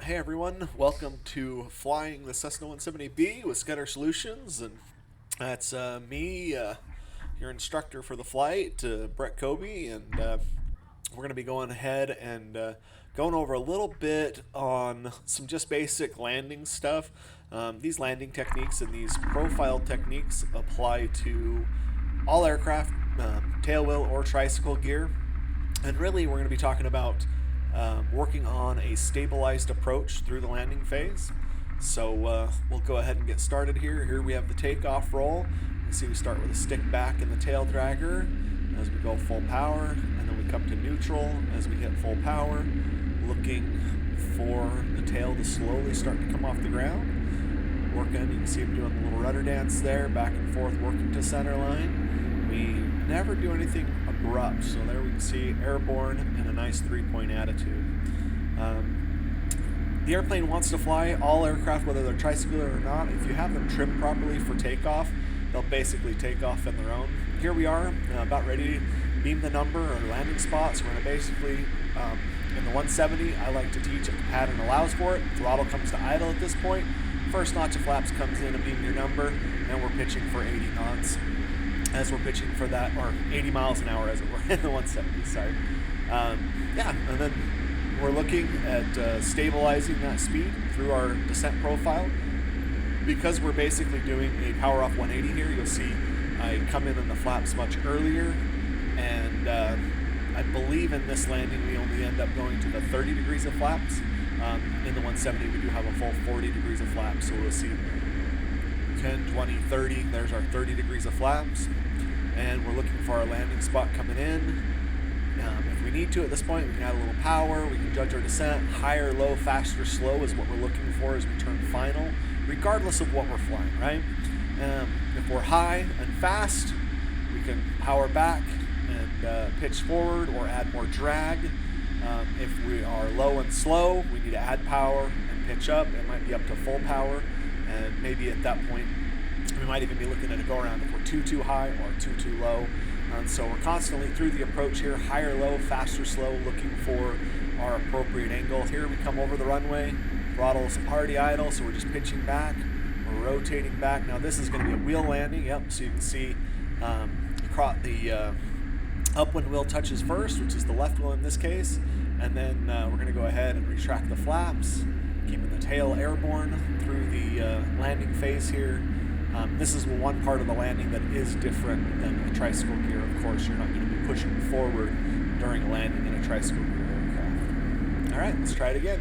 Hey everyone, welcome to Flying the Cessna 170B with Scudder Solutions, and that's me, your instructor for the flight, Brett Kobe, and we're going to be going ahead and going over a little bit on some just basic landing stuff. These landing techniques and these profile techniques apply to all aircraft, tailwheel or tricycle gear, and really we're going to be talking about working on a stabilized approach through the landing phase. So we'll go ahead and get started here. Here we have the takeoff roll. You see we start with a stick back in the tail dragger as we go full power, and then we come to neutral as we hit full power, looking for the tail to slowly start to come off the ground. Working, you can see him doing the little rudder dance there, back and forth, working to center line. We never do anything abrupt, so there we can see airborne and a nice 3-point attitude. The airplane wants to fly. All aircraft, whether they're tricycle or not, if you have them trimmed properly for takeoff, they'll basically take off on their own. Here we are, about ready to beam the number or landing spot. So we're going to basically, in the 170, I like to teach if the pattern allows for it. Throttle comes to idle at this point. First notch of flaps comes in to beam your number, and we're pitching for 80 knots as we're pitching for that, or 80 miles an hour as it were, in the 170, sorry. And then we're looking at stabilizing that speed through our descent profile. Because we're basically doing a power off 180 here, you'll see I come in on the flaps much earlier, and I believe in this landing we only end up going to the 30 degrees of flaps. In the 170 we do have a full 40 degrees of flaps, so we'll see 10, 20, 30, there's our 30 degrees of flaps, and we're looking for our landing spot coming in. If we need to at this point, we can add a little power, we can judge our descent. Higher, low, faster, slow is what we're looking for as we turn final, regardless of what we're flying, right? If we're high and fast, we can power back and pitch forward or add more drag. If we are low and slow, we need to add power and pitch up. It might be up to full power, and maybe at that point we might even be looking at a go around if we're too high or too low. So we're constantly through the approach here, higher, low, faster, slow, looking for our appropriate angle. Here we come over the runway, throttle's already idle, so we're just pitching back, we're rotating back. Now this is going to be a wheel landing, yep, so you can see the upwind wheel touches first, which is the left wheel in this case, and then we're going to go ahead and retract the flaps, keeping the tail airborne through the landing phase here. This is one part of the landing that is different than a tricycle gear. Of course, you're not going to be pushing forward during a landing in a tricycle gear aircraft. All right, let's try it again.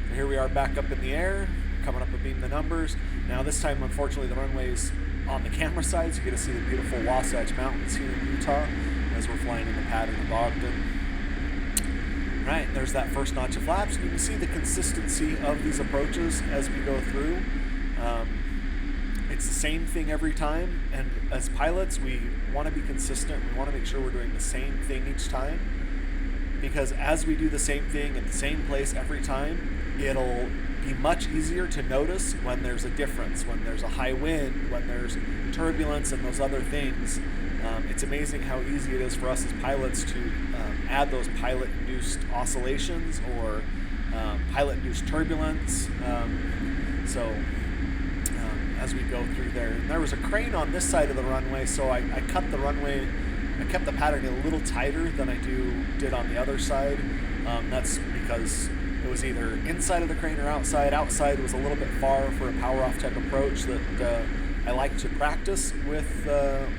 So here we are back up in the air, coming up and beam the numbers. Now this time, unfortunately, the runway's on the camera side, so you get to see the beautiful Wasatch Mountains here in Utah as we're flying in the pattern of Ogden. All right, there's that first notch of flaps. You can see the consistency of these approaches as we go through. It's the same thing every time, and as pilots we want to be consistent. We want to make sure we're doing the same thing each time, because as we do the same thing at the same place every time, it'll be much easier to notice when there's a difference, when there's a high wind, when there's turbulence and those other things. It's amazing how easy it is for us as pilots to add those pilot-induced oscillations or pilot-induced turbulence. As we go through there. And there was a crane on this side of the runway, so I cut the runway, I kept the pattern a little tighter than I did on the other side. That's because it was either inside of the crane or outside. Outside was a little bit far for a power-off type approach that I like to practice with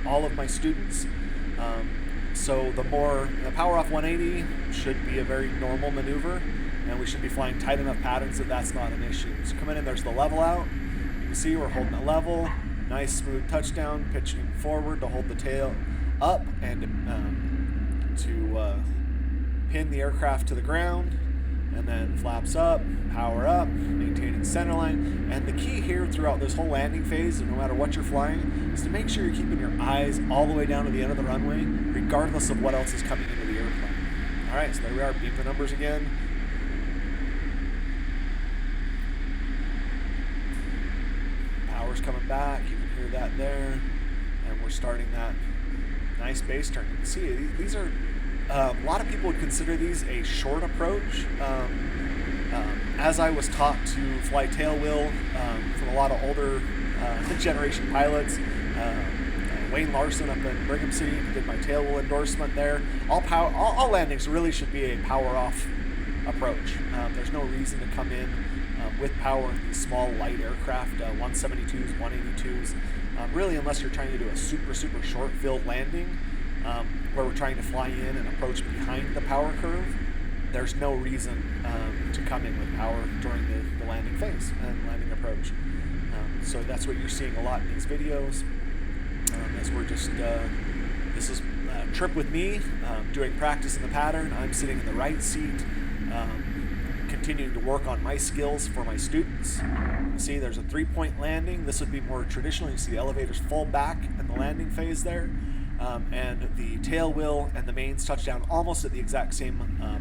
all of my students. So the power-off 180 should be a very normal maneuver, and we should be flying tight enough patterns that that's not an issue. So coming in, there's the level out. You see we're holding it level, nice smooth touchdown, pitching forward to hold the tail up and to pin the aircraft to the ground, and then flaps up, power up, maintaining center line. And the key here throughout this whole landing phase, no matter what you're flying, is to make sure you're keeping your eyes all the way down to the end of the runway, regardless of what else is coming into the airplane. All right, so there we are, beam the numbers again. Power's coming back, you can hear that there, and we're starting that nice base turn. You can see these are a lot of people would consider these a short approach. as I was taught to fly tailwheel from a lot of older generation pilots, Wayne Larson up in Brigham City did my tailwheel endorsement there. All landings really should be a power-off approach. There's no reason to come in with power in these small light aircraft, 172s, 182s, really unless you're trying to do a super short field landing where we're trying to fly in and approach behind the power curve. There's no reason to come in with power during the landing phase and landing approach. So that's what you're seeing a lot in these videos. As we're just, this is a trip with me, doing practice in the pattern. I'm sitting in the right seat, continuing to work on my skills for my students. You see there's a 3-point landing. This would be more traditional. You see the elevators fall back in the landing phase there. And the tail wheel and the mains touch down almost at the exact same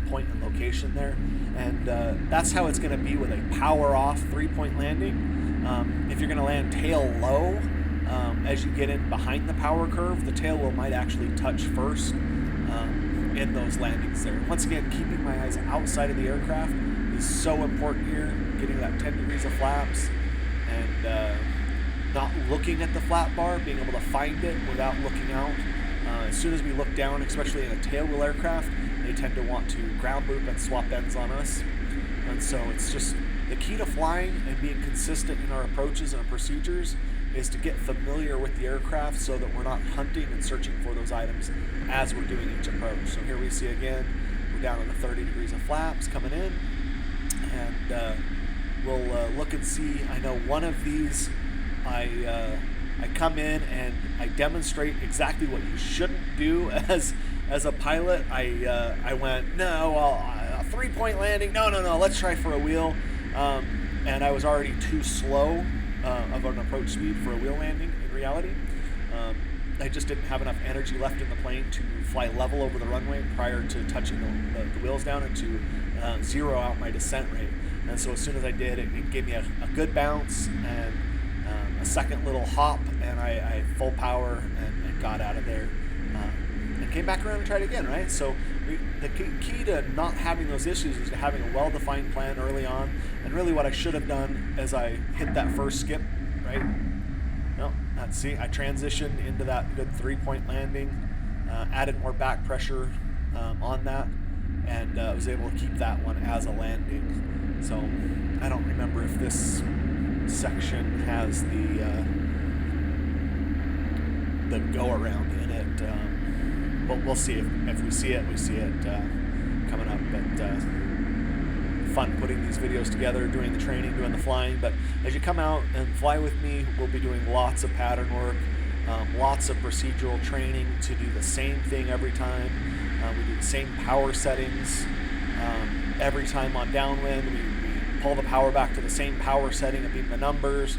point and location there. And that's how it's going to be with a power-off 3-point landing. If you're going to land tail low, as you get in behind the power curve, the tail wheel might actually touch first in those landings there. Once again, keeping my eyes outside of the aircraft is so important here, getting that 10 degrees of flaps and not looking at the flat bar, being able to find it without looking out. As soon as we look down, especially in a tailwheel aircraft, they tend to want to ground loop and swap ends on us. And so it's just the key to flying and being consistent in our approaches and our procedures is to get familiar with the aircraft so that we're not hunting and searching for those items as we're doing each approach. So here we see again, we're down on the 30 degrees of flaps coming in, and we'll look and see. I know one of these, I come in and I demonstrate exactly what you shouldn't do as a pilot. I went, no, a 3-point landing, no, let's try for a wheel, and I was already too slow of an approach speed for a wheel landing in reality. I just didn't have enough energy left in the plane to fly level over the runway prior to touching the wheels down and to zero out my descent rate. And so as soon as I did, it gave me a good bounce and a second little hop, and I full power and got out of there and came back around and tried again, right? So the key to not having those issues is to having a well-defined plan early on. And really what I should have done as I hit that first skip, right? No, see, I transitioned into that good 3-point landing, added more back pressure on that, and was able to keep that one as a landing. So I don't remember if this section has the go around in it, but we'll see if we see it. We see it coming up. But fun putting these videos together, doing the training, doing the flying. But as you come out and fly with me, we'll be doing lots of pattern work, lots of procedural training to do the same thing every time. We do the same power settings every time on downwind. We pull the power back to the same power setting and beam the numbers.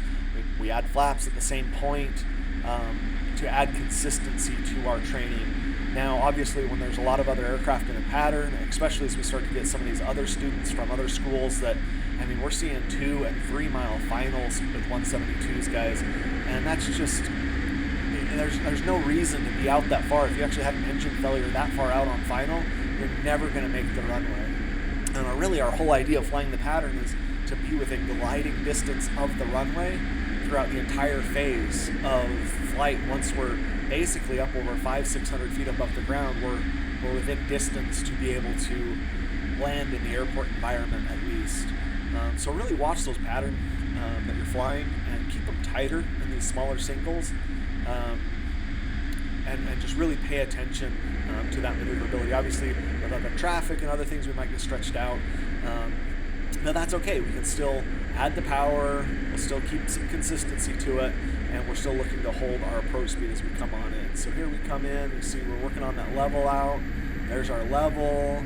We add flaps at the same point to add consistency to our training. Now, obviously, when there's a lot of other aircraft in a pattern, especially as we start to get some of these other students from other schools that, I mean, we're seeing 2 and 3 mile finals with 172s, guys, and that's just, there's no reason to be out that far. If you actually have an engine failure that far out on final, you're never going to make the runway. And really, our whole idea of flying the pattern is to be within gliding distance of the runway throughout the entire phase of flight. Once we're basically up over 500-600 feet above the ground, we're within distance to be able to land in the airport environment at least. So really watch those patterns that you're flying and keep them tighter in these smaller singles, and just really pay attention to that maneuverability. Obviously, with other traffic and other things, we might get stretched out. Now that's okay. We can still add the power, we'll still keep some consistency to it, and we're still looking to hold our approach speed as we come on in. So here we come in, you see we're working on that level out. There's our level,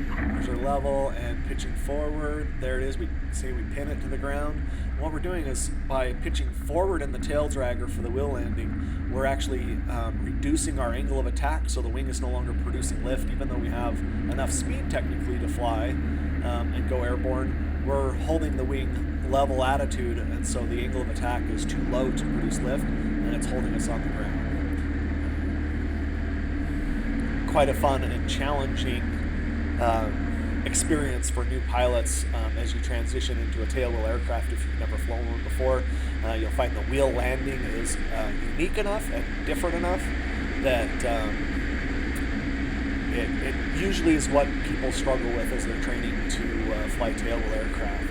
and pitching forward. There it is, we say we pin it to the ground. And what we're doing is, by pitching forward in the tail dragger for the wheel landing, we're actually reducing our angle of attack, so the wing is no longer producing lift, even though we have enough speed technically to fly and go airborne. We're holding the wing level attitude, and so the angle of attack is too low to produce lift, and it's holding us on the ground. Quite a fun and challenging experience for new pilots as you transition into a tailwheel aircraft. If you've never flown one before, you'll find the wheel landing is unique enough and different enough that it usually is what people struggle with as they're training to fly tailwheel aircraft.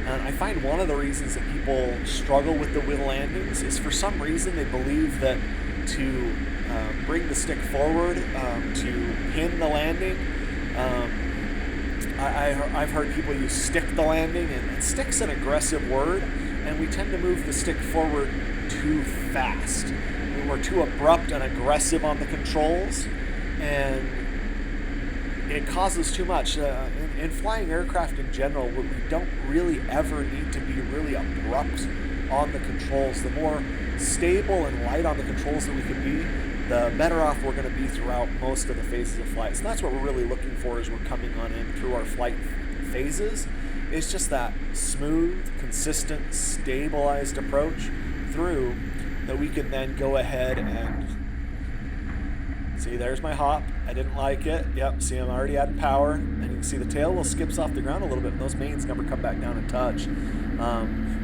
And I find one of the reasons that people struggle with the wheel landings is for some reason they believe that to bring the stick forward, to pin the landing, I've heard people use stick the landing, and stick's an aggressive word, and we tend to move the stick forward too fast. We're too abrupt and aggressive on the controls, and it causes too much. In flying aircraft in general, we don't really ever need to be really abrupt on the controls. The more stable and light on the controls that we can be, the better off we're going to be throughout most of the phases of flight. So that's what we're really looking for as we're coming on in through our flight phases. It's just that smooth, consistent, stabilized approach through that we can then go ahead and see, there's my hop. I didn't like it. Yep, see, I'm already adding power. And you can see the tail will skips off the ground a little bit, and those mains never come back down and touch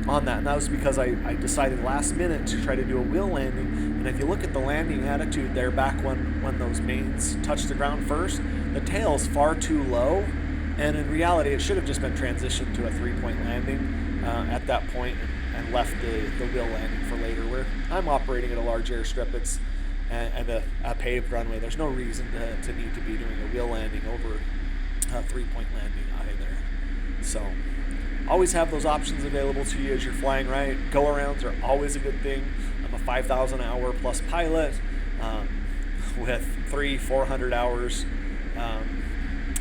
on that. And that was because I decided last minute to try to do a wheel landing. And if you look at the landing attitude there back when those mains touched the ground first, the tail's far too low. And in reality, it should have just been transitioned to a 3-point landing at that point and left the wheel landing for later. Where I'm operating at a large airstrip, it's and a paved runway. There's no reason to need to be doing a wheel landing over a 3-point landing either. So always have those options available to you as you're flying, right? Go-arounds are always a good thing. I'm a 5,000 hour plus pilot with 300-400 hours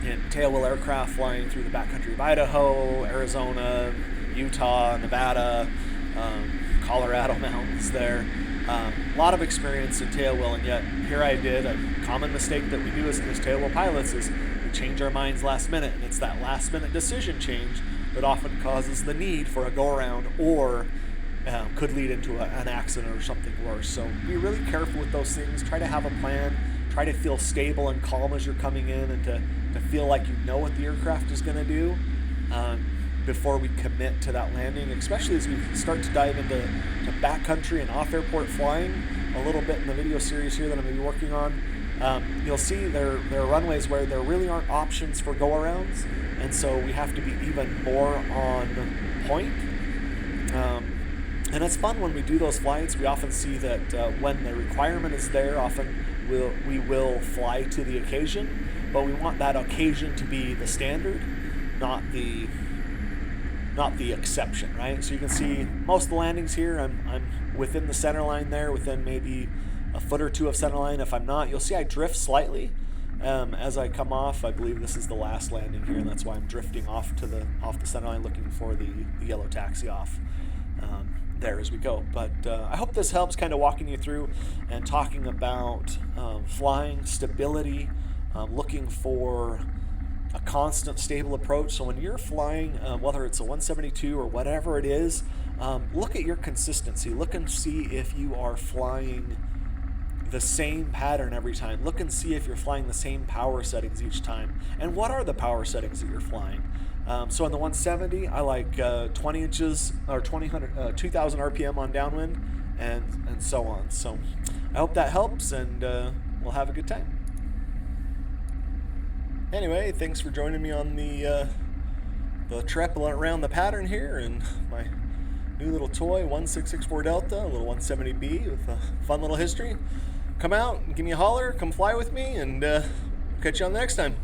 in tailwheel aircraft flying through the backcountry of Idaho, Arizona, Utah, Nevada, Colorado mountains there. A lot of experience in tailwheel, and yet here I did a common mistake that we do as tailwheel pilots is we change our minds last minute, and it's that last minute decision change that often causes the need for a go-around or could lead into an accident or something worse. So be really careful with those things. Try to have a plan. Try to feel stable and calm as you're coming in, and to feel like you know what the aircraft is going to do before we commit to that landing, especially as we start to dive into backcountry and off-airport flying a little bit in the video series here that I'm going to be working on. You'll see there are runways where there really aren't options for go-arounds, and so we have to be even more on point. And it's fun when we do those flights. We often see that when the requirement is there, often we will fly to the occasion, but we want that occasion to be the standard, not the exception, right? So you can see most of the landings here, I'm within the center line there, within maybe a foot or two of center line. If I'm not, you'll see I drift slightly as I come off. I believe this is the last landing here, and that's why I'm drifting off the center line, looking for the yellow taxi off there as we go. But I hope this helps, kind of walking you through and talking about flying stability, looking for a constant, stable approach. So when you're flying, whether it's a 172 or whatever it is, look at your consistency. Look and see if you are flying the same pattern every time. Look and see if you're flying the same power settings each time. And what are the power settings that you're flying? So on the 170, I like 20 inches or 2,000 RPM on downwind, and so on. So I hope that helps, and we'll have a good time. Anyway, thanks for joining me on the trip around the pattern here, and my new little toy 1664 Delta, a little 170B with a fun little history. Come out and give me a holler, come fly with me, and catch you on the next time.